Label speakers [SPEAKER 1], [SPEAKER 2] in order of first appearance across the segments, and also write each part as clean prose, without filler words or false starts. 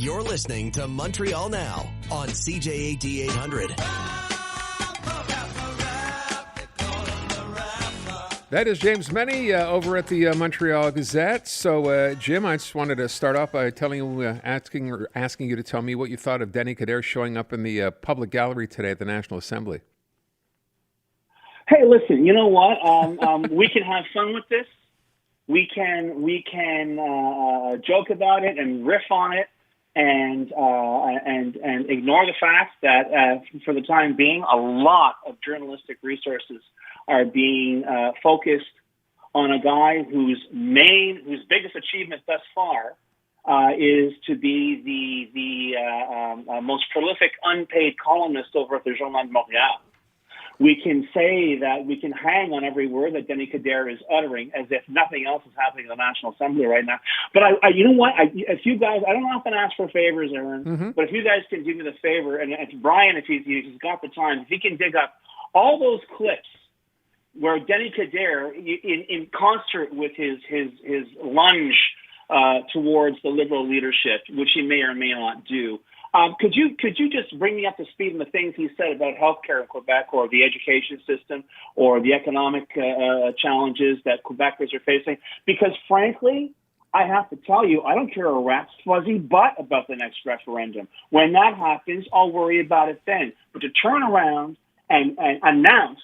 [SPEAKER 1] You're listening to Montreal Now on CJAD 800.
[SPEAKER 2] That is James MENNIE over at the Montreal Gazette. So, Jim, I just wanted to start off by telling you, asking you to tell me what you thought of Denis Coderre showing up in the public gallery today at the National Assembly.
[SPEAKER 3] Hey, listen, you know what? We can have fun with this. We can joke about it and riff on it, and ignore the fact that for the time being, a lot of journalistic resources are being focused on a guy whose biggest achievement thus far is to be the most prolific unpaid columnist over at the Journal de Montreal. We can say that we can hang on every word that Denis Coderre is uttering as if nothing else is happening in the National Assembly right now. But you know what? If you guys, I don't often ask for favors, Aaron, but if you guys can do me the favor, and Brian, if he's got the time, if he can dig up all those clips where Denis Coderre, in concert with his lunge towards the Liberal leadership, which he may or may not do, could you just bring me up to speed on the things he said about healthcare in Quebec, or the education system, or the economic challenges that Quebecers are facing? Because frankly, I have to tell you, I don't care a rat's fuzzy butt about the next referendum. When that happens, I'll worry about it then. But to turn around and announce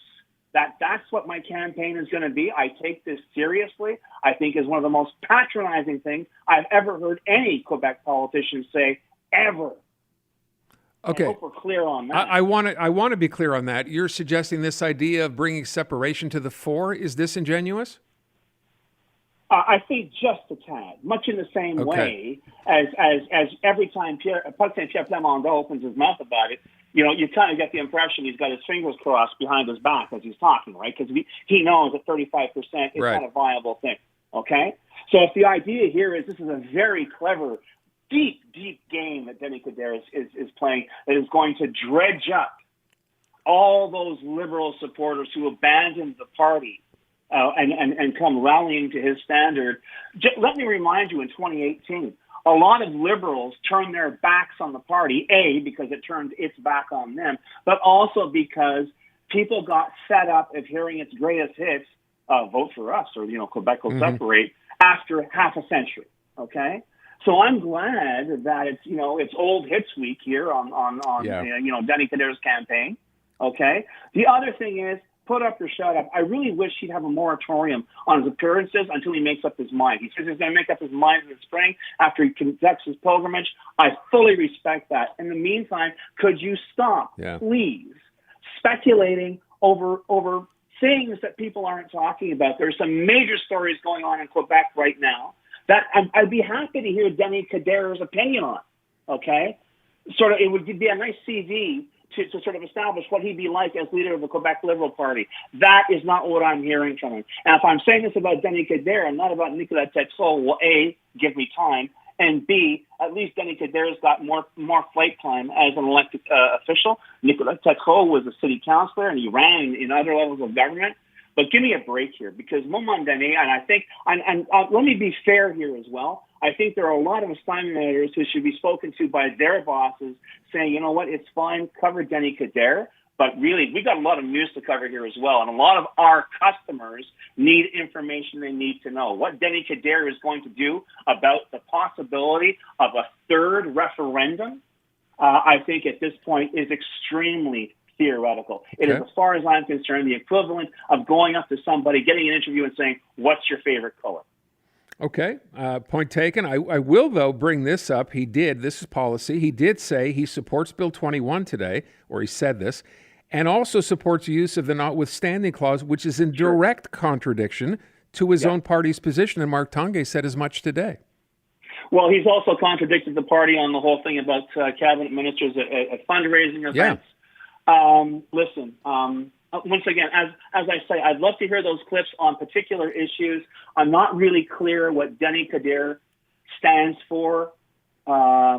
[SPEAKER 3] that's what my campaign is going to be, I take this seriously, I think is one of the most patronizing things I've ever heard any Quebec politician say, ever.
[SPEAKER 2] Okay.
[SPEAKER 3] I hope we're clear on that.
[SPEAKER 2] I want to be clear on that. You're suggesting this idea of bringing separation to the fore is disingenuous?
[SPEAKER 3] I think just a tad, much in the same way as every time Pierre Plamondon opens his mouth about it, you kind of get the impression he's got his fingers crossed behind his back as he's talking, right? Because he knows that 35% is not a viable thing, okay? So if the idea here is this is a very clever, deep game that Denis Coderre is playing that is going to dredge up all those Liberal supporters who abandoned the party and come rallying to his standard. Let me remind you, in 2018, a lot of Liberals turned their backs on the party, A, because it turned its back on them, but also because people got fed up of hearing its greatest hits, vote for us, or, Quebec will separate, after half a century, okay? So I'm glad that it's old hits week here on Denis Coderre's campaign. Okay. The other thing is, put up or shut up. I really wish he'd have a moratorium on his appearances until he makes up his mind. He says he's going to make up his mind in the spring after he conducts his pilgrimage. I fully respect that. In the meantime, could you stop, please, speculating over things that people aren't talking about? There's some major stories going on in Quebec right now that I'd be happy to hear Denis Coderre's opinion on, okay? It would be a nice CV to sort of establish what he'd be like as leader of the Quebec Liberal Party. That is not what I'm hearing from him. And if I'm saying this about Denis Coderre and not about Nicolas Tétrault, well, A, give me time, and B, at least Denis Coderre's got more flight time as an elected official. Nicolas Tétrault was a city councillor, and he ran in other levels of government. But give me a break here, because moment donné, and I think, and let me be fair here as well, I think there are a lot of assignmenters who should be spoken to by their bosses saying, you know what, it's fine, cover Denis Coderre, but really, we got a lot of news to cover here as well, and a lot of our customers need information they need to know. What Denis Coderre is going to do about the possibility of a third referendum, I think at this point is extremely theoretical. It is, as far as I'm concerned, the equivalent of going up to somebody, getting an interview and saying, what's your favorite color?
[SPEAKER 2] Okay, point taken. I will, though, bring this up. This is policy. He did say he supports Bill 21 today, or he said this, and also supports use of the notwithstanding clause, which is in direct contradiction to his own party's position, and Mark Tanguay said as much today.
[SPEAKER 3] Well, he's also contradicted the party on the whole thing about cabinet ministers at fundraising events. Listen, once again, as I say, I'd love to hear those clips on particular issues. I'm not really clear what Denis Coderre stands for. I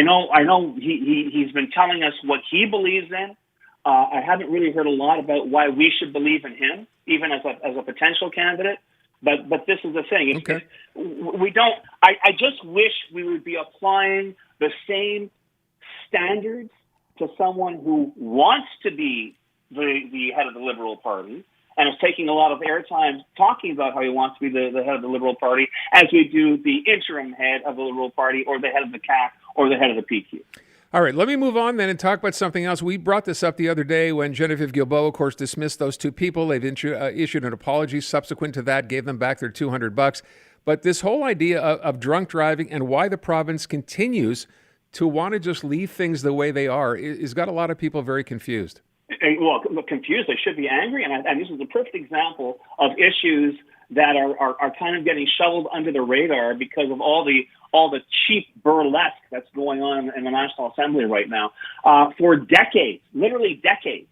[SPEAKER 3] know he's been telling us what he believes in. I haven't really heard a lot about why we should believe in him, even as a potential candidate. But this is the thing.
[SPEAKER 2] Okay.
[SPEAKER 3] We don't. I just wish we would be applying the same standards to someone who wants to be the head of the Liberal Party and is taking a lot of airtime talking about how he wants to be the head of the Liberal Party, as we do the interim head of the Liberal Party or the head of the CAC or the head of the PQ.
[SPEAKER 2] All right, let me move on then and talk about something else. We brought this up the other day when Genevieve Guilbeault, of course, dismissed those two people. They've issued an apology subsequent to that, gave them back their $200. But this whole idea of drunk driving and why the province continues to want to just leave things the way they are has got a lot of people very confused.
[SPEAKER 3] Well, confused. They should be angry, and this is a perfect example of issues that are kind of getting shoveled under the radar because of all the cheap burlesque that's going on in the National Assembly right now. For decades, literally decades,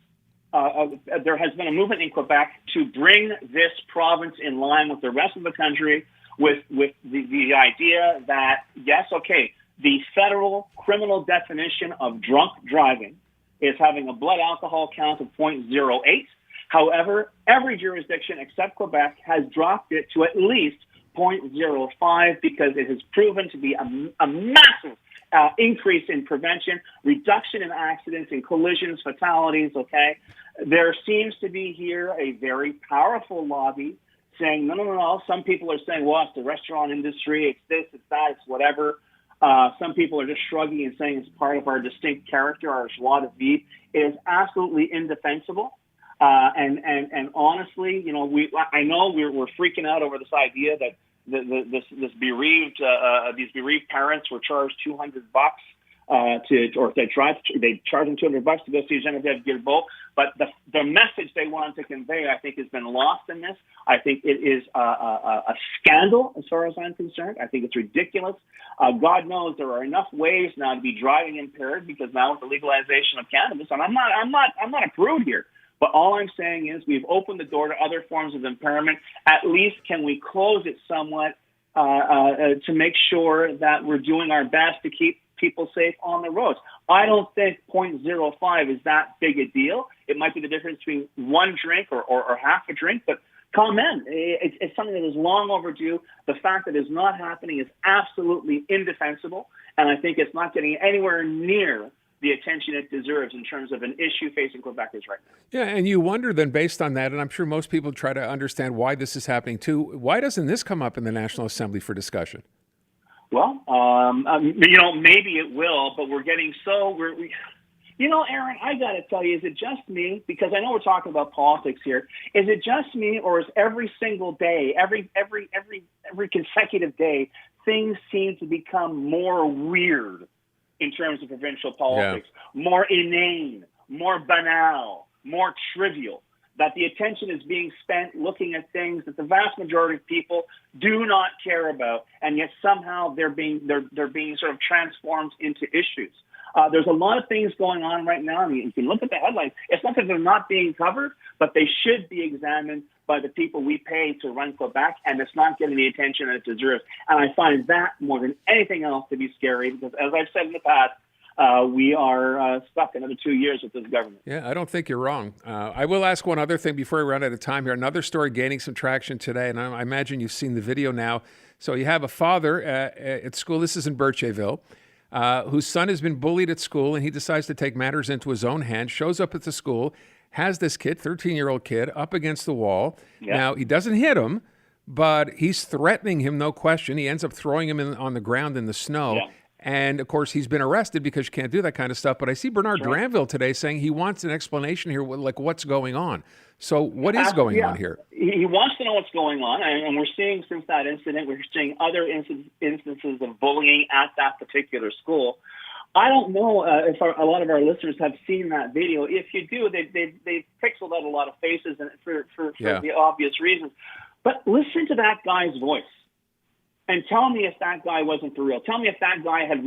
[SPEAKER 3] there has been a movement in Quebec to bring this province in line with the rest of the country, with the idea that, yes, okay, the federal criminal definition of drunk driving is having a blood alcohol count of 0.08. However, every jurisdiction except Quebec has dropped it to at least 0.05 because it has proven to be a massive increase in prevention, reduction in accidents, in collisions, fatalities, okay? There seems to be here a very powerful lobby saying, no. Some people are saying, well, it's the restaurant industry, it's this, it's that, it's whatever. Some people are just shrugging and saying it's part of our distinct character, our joie de vivre. It is absolutely indefensible. And honestly, you know, I know we're freaking out over this idea that these bereaved parents were charged $200 they charge them $200 to go see Genevieve Guilbeault. But the message they wanted to convey, I think, has been lost in this. I think it is a scandal as far as I'm concerned. I think it's ridiculous. God knows there are enough ways now to be driving impaired because now with the legalization of cannabis, and I'm not a prude here. But all I'm saying is we've opened the door to other forms of impairment. At least can we close it somewhat to make sure that we're doing our best to keep people safe on the roads. I don't think 0.05 is that big a deal. It might be the difference between one drink or half a drink, but come in. It's something that is long overdue. The fact that it's not happening is absolutely indefensible, and I think it's not getting anywhere near the attention it deserves in terms of an issue facing Quebecers right now.
[SPEAKER 2] Yeah, and you wonder then, based on that, and I'm sure most people try to understand why this is happening too, why doesn't this come up in the National Assembly for discussion?
[SPEAKER 3] Well, maybe it will, but we're getting Aaron, I got to tell you, is it just me? Because I know we're talking about politics here. Is it just me, or is every single day, every consecutive day, things seem to become more weird in terms of provincial politics, more inane, more banal, more trivial, that the attention is being spent looking at things that the vast majority of people do not care about, and yet somehow they're being sort of transformed into issues. There's a lot of things going on right now. I mean, you can look at the headlines. It's not that they're not being covered, but they should be examined by the people we pay to run Quebec, and it's not getting the attention that it deserves. And I find that more than anything else to be scary because, as I've said in the past, we are stuck another 2 years with this government.
[SPEAKER 2] Yeah, I don't think you're wrong. I will ask one other thing before we run out of time here. Another story gaining some traction today, and I imagine you've seen the video now. So you have a father at school. This is in Bircheville. Whose son has been bullied at school, and he decides to take matters into his own hands, shows up at the school, has this kid, 13-year-old kid, up against the wall. Yeah. Now, he doesn't hit him, but he's threatening him, no question. He ends up throwing him on the ground in the snow. Yeah. And, of course, he's been arrested because you can't do that kind of stuff. But I see Bernard Dranville today saying he wants an explanation here, like what's going on. So what is going on here?
[SPEAKER 3] He wants to know what's going on, and we're seeing since that incident, we're seeing other instances of bullying at that particular school. I don't know if a lot of our listeners have seen that video. If you do, they've pixeled out a lot of faces and for the obvious reasons. But listen to that guy's voice. And tell me if that guy wasn't for real. Tell me if that guy had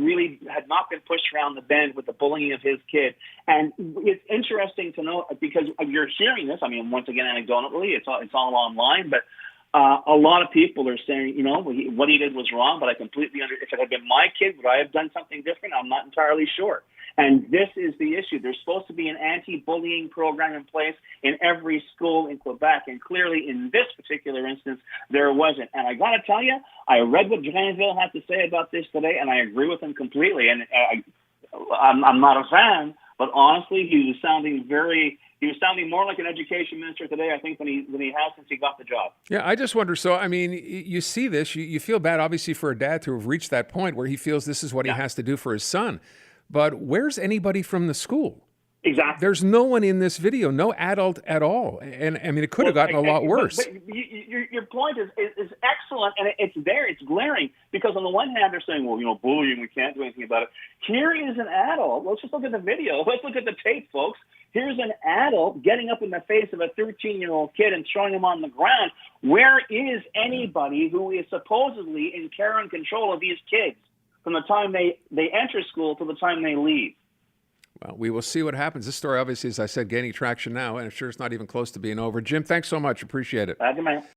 [SPEAKER 3] not been pushed around the bend with the bullying of his kid. And it's interesting to know because you're hearing this. I mean, once again, anecdotally, it's all online. But a lot of people are saying, what he did was wrong. But I completely if it had been my kid, would I have done something different? I'm not entirely sure. And this is the issue. There's supposed to be an anti-bullying program in place in every school in Quebec, and clearly in this particular instance, there wasn't. And I got to tell you, I read what Granville had to say about this today, and I agree with him completely. And I'm not a fan, but honestly, he was sounding more like an education minister today, I think, than he has since he got the job.
[SPEAKER 2] Yeah, I just wonder. So, I mean, you see this, you feel bad, obviously, for a dad to have reached that point where he feels this is what he has to do for his son. But where's anybody from the school?
[SPEAKER 3] Exactly.
[SPEAKER 2] There's no one in this video, no adult at all. And I mean, it could have gotten a lot worse.
[SPEAKER 3] But your point is excellent, and it's there. It's glaring because on the one hand, they're saying, well, bullying, we can't do anything about it. Here is an adult. Let's just look at the video. Let's look at the tape, folks. Here's an adult getting up in the face of a 13-year-old kid and throwing him on the ground. Where is anybody who is supposedly in care and control of these kids from the time they enter school to the time they leave?
[SPEAKER 2] Well, we will see what happens. This story, obviously, as I said, gaining traction now, and I'm sure it's not even close to being over. Jim, thanks so much. Appreciate it.
[SPEAKER 3] Good man.